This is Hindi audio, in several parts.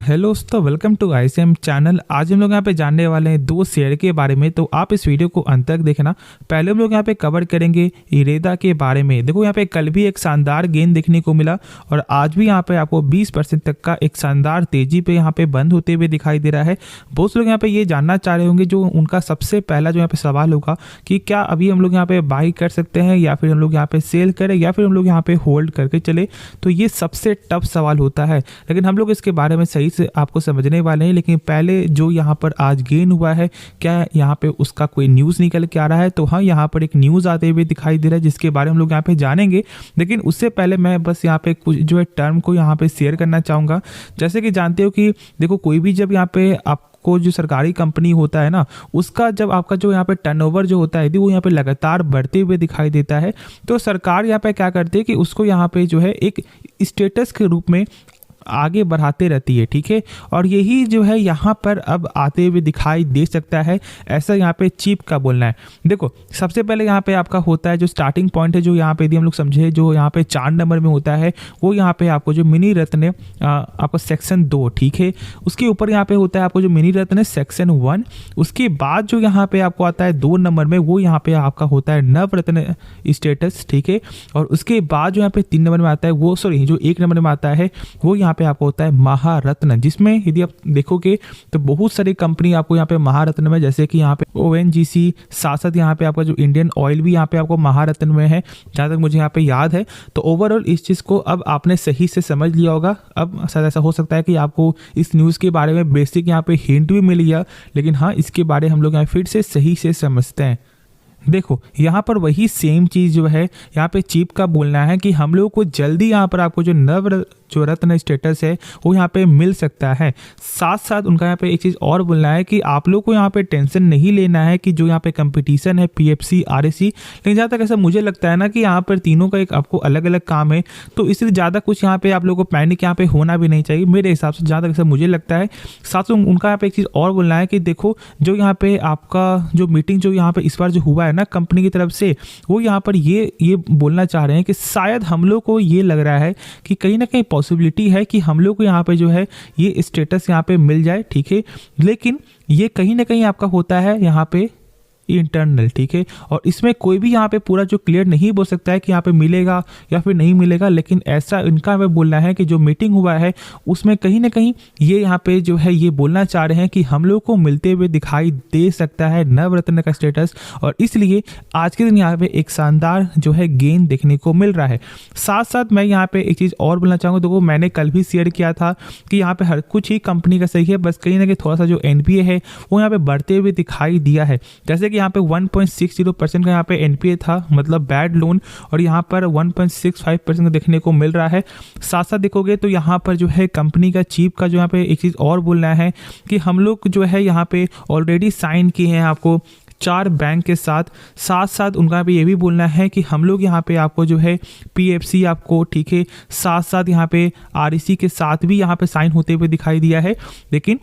हेलो दोस्तों, वेलकम टू आईसीएम चैनल। आज हम लोग यहाँ पे जानने वाले हैं दो शेयर के बारे में, तो आप इस वीडियो को अंत तक देखना। पहले हम लोग यहाँ पे कवर करेंगे इरेदा के बारे में। देखो यहाँ पे कल भी एक शानदार गेन देखने को मिला और आज भी यहाँ पे आपको 20% तक का एक शानदार तेजी पे यहाँ पे बंद होते हुए दिखाई दे रहा है। बहुत लोग यहाँ पे ये जानना चाह रहे होंगे, जो उनका सबसे पहला जो यहाँ पे सवाल होगा कि क्या अभी हम लोग यहाँ पे बाई कर सकते हैं या फिर हम लोग यहाँ पे सेल करें या फिर हम लोग यहाँ पे होल्ड करके चले। तो ये सबसे टफ सवाल होता है, लेकिन हम लोग इसके बारे में सही से आपको समझने वाले हैं। लेकिन पहले जो यहाँ पर आज गेन हुआ है, क्या यहाँ पे उसका कोई न्यूज़ निकल के आ रहा है? तो हाँ, यहाँ पर एक न्यूज़ आते हुए दिखाई दे रहा है जिसके बारे में हम लोग यहाँ पे जानेंगे। लेकिन उससे पहले मैं बस यहाँ पे कुछ जो है टर्म को यहाँ पे शेयर करना चाहूँगा। जैसे कि जानते हो कि देखो, कोई भी जब यहाँ पे को जो सरकारी कंपनी होता है ना, उसका जब आपका जो यहाँ पे टर्नओवर जो होता है यदि वो यहाँ पे लगातार बढ़ते हुए दिखाई देता है, तो सरकार यहाँ पे क्या करती है कि उसको यहाँ पे जो है एक स्टेटस के रूप में आगे बढ़ाते रहती है। ठीक है, और यही जो है यहाँ पर अब आते हुए दिखाई दे सकता है, ऐसा यहाँ पे चीप का बोलना है। देखो, सबसे पहले यहाँ पे आपका होता है जो स्टार्टिंग पॉइंट है, जो यहाँ पे यदि हम लोग समझे जो यहाँ पे 4 नंबर में होता है, वो यहाँ पे आपको जो मिनी रत्न आपको सेक्शन 2, ठीक है, उसके ऊपर यहाँ पे होता है आपको जो मिनी रत्न सेक्शन 1। उसके बाद जो यहाँ पे आपको आता है 2 नंबर में, वो यहाँ पे आपका होता है नवरत्न स्टेटस। ठीक है, और उसके बाद जो यहाँ पे 3 नंबर में आता है वो, सॉरी, जो 1 नंबर में आता है वो यहाँ पे आपको होता है महारत्न, जिसमें यदि आप देखोगे तो बहुत सारी कंपनी आपको यहाँ पे महारत्न में, जैसे कि यहाँ पे ONGC, साथ साथ यहाँ पे आपका जो इंडियन ऑयल भी यहाँ पे आपको महारत्न में है, जहाँ तक मुझे यहाँ पे याद है। तो ओवरऑल इस चीज़ को अब आपने सही से समझ लिया होगा। अब शायद ऐसा हो सकता है कि आपको इस न्यूज़ के बारे में बेसिक यहाँ पे हिंट भी मिल गया, लेकिन हाँ, इसके बारे हम लोग यहाँ फिर से सही से समझते हैं। देखो, यहाँ पर वही सेम चीज़ जो है यहाँ पे चीप का बोलना है कि हम लोग को जल्दी यहाँ पर आपको जो रत्न स्टेटस है वो यहाँ पे मिल सकता है। साथ साथ उनका यहाँ पे एक चीज़ और बोलना है कि आप लोग को यहाँ पे टेंशन नहीं लेना है कि जो यहाँ पे कंपटीशन है PFC RSC, लेकिन जहाँ तक ऐसा मुझे लगता है ना कि यहाँ पर तीनों का एक आपको अलग अलग काम है, तो इसलिए ज़्यादा कुछ यहाँ पे आप लोगों को पैनिक यहाँ पे होना भी नहीं चाहिए मेरे हिसाब से, जहाँ तक ऐसा मुझे लगता है। साथ में उनका यहाँ पे एक चीज़ और बोलना है कि देखो, जो यहाँ पे आपका जो मीटिंग जो यहाँ पे इस बार जो हुआ है ना कंपनी की तरफ से, वो यहाँ पर ये बोलना चाह रहे हैं कि शायद हम लोग को ये लग रहा है कि कहीं ना कहीं पॉसिबिलिटी है कि हम लोग को यहाँ पे जो है ये स्टेटस यहाँ पे मिल जाए। ठीक है, लेकिन ये कहीं ना कहीं आपका होता है यहाँ पे इंटरनल। ठीक है, और इसमें कोई भी यहाँ पे पूरा जो क्लियर नहीं बोल सकता है कि यहाँ पे मिलेगा या फिर नहीं मिलेगा, लेकिन ऐसा इनका हमें बोलना है कि जो मीटिंग हुआ है उसमें कहीं ना कहीं ये यहाँ पे जो है ये बोलना चाह रहे हैं कि हम लोग को मिलते हुए दिखाई दे सकता है नवरत्न का स्टेटस, और इसलिए आज के दिन यहाँ पे एक शानदार जो है गेन देखने को मिल रहा है। साथ साथ मैं यहाँ पे एक चीज़ और बोलना चाहूँगा। देखो, मैंने कल भी शेयर किया था कि यहाँ पे हर कुछ ही कंपनी का सही है, बस कहीं ना कहीं थोड़ा सा जो NPA है वो यहाँ पे बढ़ते हुए दिखाई दिया है। जैसे कि यहाँ पे 1.60% का यहाँ पे NPA था, मतलब बैड लोन, और यहाँ पर 1.65% का देखने को मिल रहा है। साथ साथ देखोगे तो यहाँ पर जो है कंपनी का चीफ का जो यहाँ पे एक चीज़ और बोलना है कि हम लोग जो है यहाँ पे ऑलरेडी साइन किए हैं आपको 4 बैंक के साथ। साथ साथ उनका भी ये भी बोलना है कि हम लोग यहाँ पे आपको जो है PFC आपको, ठीक है, साथ साथ यहाँ पे REC के साथ भी यहाँ पे साइन होते हुए दिखाई दिया है, लेकिन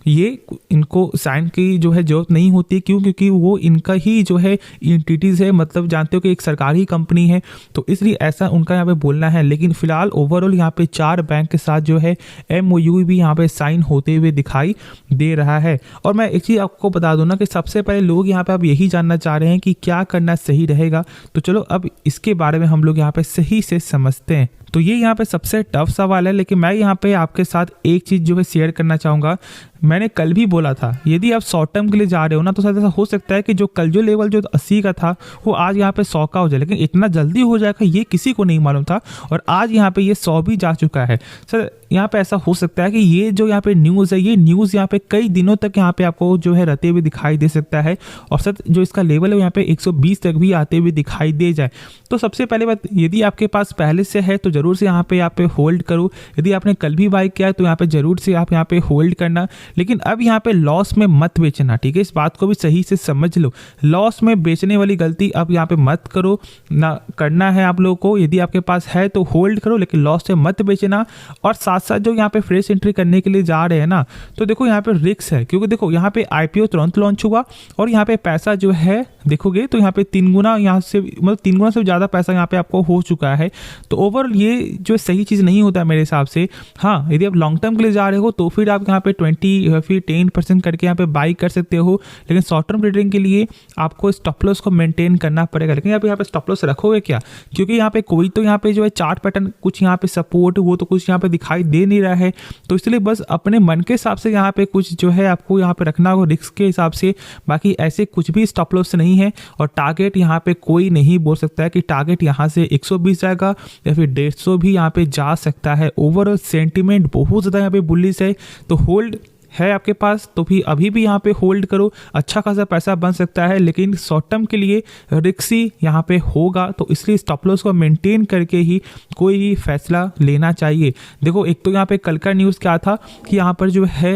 ये इनको साइन की जो है जरूरत नहीं होती। क्यों? क्योंकि वो इनका ही जो है एंटिटीज़ है, मतलब जानते हो कि एक सरकारी कंपनी है, तो इसलिए ऐसा उनका यहाँ पे बोलना है। लेकिन फिलहाल ओवरऑल यहाँ पे 4 बैंक के साथ जो है MOU भी यहाँ पे साइन होते हुए दिखाई दे रहा है। और मैं एक चीज़ आपको बता दूँ ना कि सबसे पहले लोग यहाँ पे अब यही जानना चाह रहे हैं कि क्या करना सही रहेगा। तो चलो अब इसके बारे में हम लोग यहाँ पे सही से समझते हैं। तो ये यहाँ पे सबसे टफ सवाल है, लेकिन मैं यहाँ पे आपके साथ एक चीज़ जो है शेयर करना चाहूँगा। मैंने कल भी बोला था, यदि आप शॉर्ट टर्म के लिए जा रहे हो ना, तो शायद ऐसा हो सकता है कि जो कल जो लेवल जो 80 का था वो आज यहाँ पे 100 का हो जाए, लेकिन इतना जल्दी हो जाएगा ये किसी को नहीं मालूम था, और आज यहाँ पे ये 100 भी जा चुका है। सर, यहाँ पे ऐसा हो सकता है कि ये जो यहाँ पे न्यूज़ है, ये न्यूज़ यहाँ पे कई दिनों तक यहाँ पे आपको जो है रहते हुए दिखाई दे सकता है, और सर जो इसका लेवल है यहाँ पे 120 तक भी आते हुए दिखाई दे जाए। तो सबसे पहले बात, यदि आपके पास पहले से है तो ज़रूर से यहाँ पे होल्ड करो। यदि आपने कल भी बाई किया है तो यहाँ पे ज़रूर से आप यहाँ पे होल्ड करना, लेकिन अब यहाँ पे लॉस में मत बेचना। ठीक है, इस बात को भी सही से समझ लो। लॉस में बेचने वाली गलती अब यहाँ पे मत करो ना, करना है आप लोगों को। यदि आपके पास है तो होल्ड करो, लेकिन लॉस से मत बेचना। और साथ साथ जो यहाँ पे फ्रेश एंट्री करने के लिए जा रहे हैं ना, तो देखो यहाँ पे रिस्क है, क्योंकि देखो यहाँ पे IPO तुरंत लॉन्च हुआ और यहाँ पे पैसा जो है देखोगे तो यहाँ पे 3 गुना यहाँ से मतलब 3 गुना से ज़्यादा पैसा यहाँ पे आपको हो चुका है। तो ओवरऑल ये जो सही चीज़ नहीं होता है मेरे हिसाब से। हाँ, यदि आप लॉन्ग टर्म के लिए जा रहे हो तो फिर आप यहाँ पे 20 या फिर 10% करके यहाँ पे बाई कर सकते हो, लेकिन शॉर्ट टर्म ट्रेडिंग के लिए आपको स्टॉप लॉस को मेंटेन करना पड़ेगा। लेकिन यहाँ पे स्टॉप लॉस रखोगे क्या, क्योंकि यहाँ पे कोई तो यहाँ पे जो है चार्ट पैटर्न कुछ यहाँ पे सपोर्ट वो तो कुछ यहाँ पे दिखाई दे नहीं रहा है। तो इसलिए बस अपने मन के हिसाब से यहाँ पे कुछ जो है आपको यहाँ पे रखना होगा रिस्क के हिसाब से। बाकी ऐसे कुछ भी स्टॉप लॉस नहीं है। और टारगेट यहाँ पे कोई नहीं बोल सकता है कि टारगेट यहाँ से 120 जाएगा या फिर 150 भी यहाँ पे जा सकता है। ओवरऑल सेंटीमेंट बहुत ज़्यादा यहाँ पे बुलिश है, तो होल्ड है आपके पास तो भी अभी भी यहाँ पे होल्ड करो, अच्छा खासा पैसा बन सकता है। लेकिन शॉर्ट टर्म के लिए रिस्की यहाँ पे होगा, तो इसलिए स्टॉप लॉस को मेंटेन करके ही कोई भी फैसला लेना चाहिए। देखो, एक तो यहाँ पे कल का न्यूज़ क्या था कि यहाँ पर जो है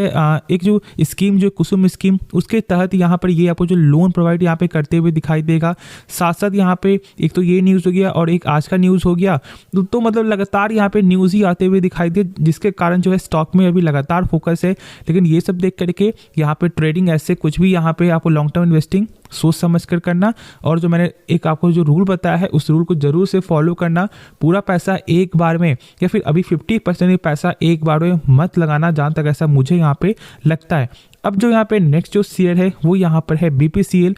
एक जो स्कीम जो कुसुम स्कीम उसके तहत यहाँ पर ये आपको जो लोन प्रोवाइड यहाँ पे करते हुए दिखाई देगा। साथ साथ यहाँ पे एक तो ये न्यूज़ हो गया और एक आज का न्यूज़ हो गया, तो मतलब लगातार यहाँ पे न्यूज़ ही आते हुए दिखाई दे, जिसके कारण जो है स्टॉक में अभी लगातार फोकस है। लेकिन ये सब देख करके यहाँ पे ट्रेडिंग ऐसे कुछ भी यहाँ पे आपको लॉन्ग टर्म इन्वेस्टिंग सोच समझ कर करना, और जो मैंने एक आपको जो रूल बताया है उस रूल को जरूर से फॉलो करना। पूरा पैसा एक बार में या फिर अभी 50% पैसा एक बार में मत लगाना, जहाँ तक ऐसा मुझे यहाँ पे लगता है। अब जो यहाँ पे नेक्स्ट जो शेयर है वो यहाँ पर है BPCL।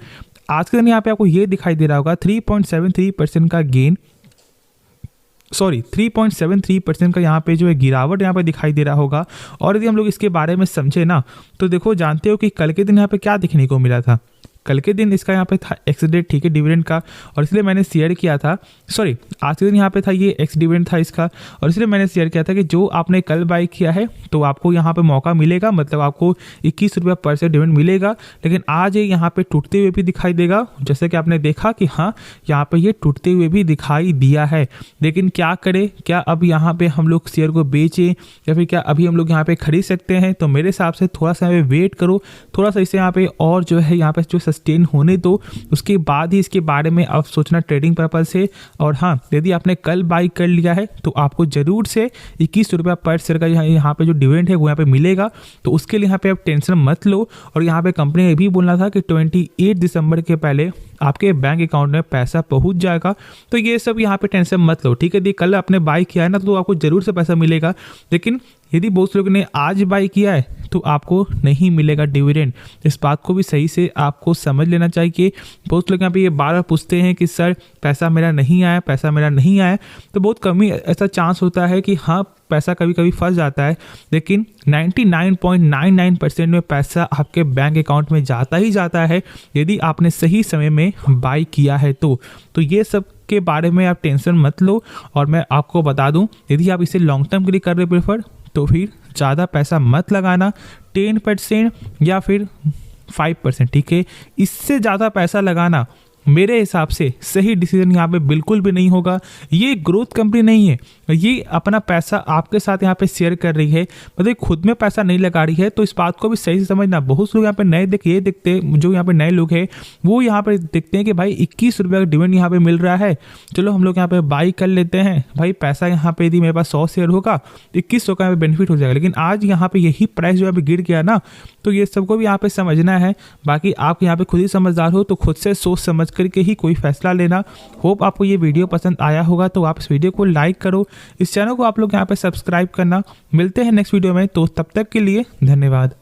आज के दिन यहाँ पे आपको ये दिखाई दे रहा होगा 3.73% का गेन, 3.73% का यहाँ पे जो है गिरावट यहाँ पे दिखाई दे रहा होगा। और यदि हम लोग इसके बारे में समझे ना, तो देखो जानते हो कि कल के दिन यहाँ पे क्या देखने को मिला था। कल के दिन इसका यहाँ पे था एक्स डेट, ठीक है, डिविडेंड का, और इसलिए मैंने शेयर किया था, आज के दिन यहाँ पे था ये एक्स डिविडेंड था इसका, और इसलिए मैंने शेयर किया था कि जो आपने कल बाई किया है तो आपको यहाँ पे मौका मिलेगा, मतलब आपको 21 रुपया पर शेयर डिविडेंड मिलेगा। लेकिन आज ये यहाँ पे टूटते हुए भी दिखाई देगा, जैसे कि आपने देखा कि हाँ यहाँ पे ये टूटते हुए भी दिखाई दिया है। लेकिन क्या करें, क्या अब यहाँ पे हम लोग शेयर को बेचें या फिर क्या अभी हम लोग यहाँ पे खरीद सकते हैं? तो मेरे हिसाब से थोड़ा सा यहाँ पे वेट करो, थोड़ा सा इसे यहाँ पे और जो है यहाँ पे जो सस्टेन होने दो, उसके बाद ही इसके बारे में आप सोचना ट्रेडिंग पर्पज से। और हाँ, यदि आपने कल बाई कर लिया है तो आपको जरूर से 21 रुपया पर शेयर का यहाँ पे जो डिविडेंड है वो यहाँ पे मिलेगा, तो उसके लिए यहाँ पे आप टेंशन मत लो। और यहाँ पे कंपनी ने भी बोलना था कि 28 दिसंबर के पहले आपके बैंक अकाउंट में पैसा पहुंच जाएगा, तो ये सब यहाँ पे टेंशन मत लो, ठीक है। यदि कल आपने बाई किया है ना तो आपको जरूर से पैसा मिलेगा, लेकिन यदि बहुत लोगों ने आज बाई किया है तो आपको नहीं मिलेगा डिविडेंड। इस बात को भी सही से आपको समझ लेना चाहिए। बहुत लोग यहाँ पे ये बार बार पूछते हैं कि सर पैसा मेरा नहीं आया, पैसा मेरा नहीं आया, तो बहुत कम ही ऐसा चांस होता है कि हाँ पैसा कभी कभी फंस जाता है, लेकिन 99.99% में पैसा आपके बैंक अकाउंट में जाता ही जाता है यदि आपने सही समय में बाई किया है। तो ये सब के बारे में आप टेंशन मत लो। और मैं आपको बता दूं, यदि आप इसे लॉन्ग टर्म के लिए कर रहे प्रेफर तो फिर ज़्यादा पैसा मत लगाना, 10% या फिर 5%, ठीक है। इससे ज़्यादा पैसा लगाना मेरे हिसाब से सही डिसीजन यहाँ पे बिल्कुल भी नहीं होगा। ये ग्रोथ कंपनी नहीं है, ये अपना पैसा आपके साथ यहाँ पे शेयर कर रही है, मतलब खुद में पैसा नहीं लगा रही है। तो इस बात को भी सही से समझना। बहुत लोग यहाँ पे नए देखते जो यहाँ पे नए लोग हैं वो यहाँ पे देखते हैं कि भाई 21 रुपये का डिविडेंड यहाँ पे मिल रहा है, चलो हम लोग यहाँ पे बाई कर लेते हैं, भाई पैसा यहाँ पे यदि मेरे पास 100 शेयर होगा 2100 का यहाँ पे बेनिफिट हो जाएगा। लेकिन आज यहाँ पे यही प्राइस जो यहाँ पे गिर गया ना, तो ये सबको भी यहाँ पे समझना है। बाकी आप यहाँ पे खुद ही समझदार हो, तो खुद से सोच समझ करके ही कोई फैसला लेना। होप आपको ये वीडियो पसंद आया होगा, तो आप इस वीडियो को लाइक करो, इस चैनल को आप लोग यहाँ पे सब्सक्राइब करना। मिलते हैं नेक्स्ट वीडियो में, तो तब तक के लिए धन्यवाद।